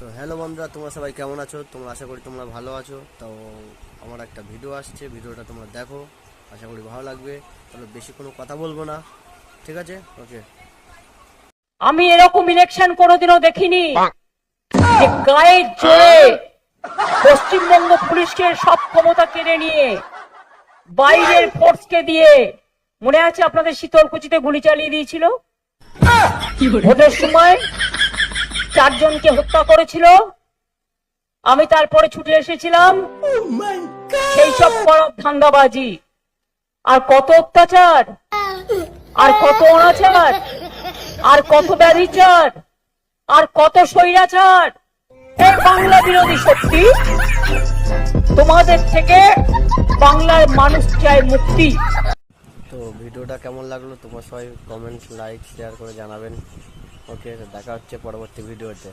তো হ্যালো বন্ধুরা, তোমরা সবাই কেমন আছো? তোমরা আশা করি তোমরা ভালো আছো। তো আমার একটা ভিডিও আসছে, ভিডিওটা তোমরা দেখো, আশা করি ভালো লাগবে। তাহলে বেশি কোনো কথা বলবো না, ঠিক আছে? ওকে। আমি এরকম ইলেকশন কোনোদিনও দেখিনি যে গায়ের জোরে পশ্চিমবঙ্গ পুলিশকে সব ক্ষমতা কেড়ে নিয়ে বাইরের ফোর্সকে দিয়ে, মনে আছে আপনাদের শীতলকুচিতে গুলি চালিয়ে দিয়েছিল, ভোটের সময় 4 জনকে হত্যা করেছিল। আমি তারপরে ছুটে এসেছিলাম। সেই সব ধান্দাবাজি, আর কত অত্যাচার, আর কত অনাচার, আর কত ব্যভিচার, আর কত স্বৈরাচার। এই বাংলা বিরোধী শক্তি, তোমাদের থেকে বাংলার মানুষ চায় মুক্তি। তো ভিডিওটা কেমন লাগলো তোমরা সবাই কমেন্ট, লাইক, শেয়ার করে জানাবেন। ওকে, দেখা হচ্ছে পরবর্তী ভিডিওতে।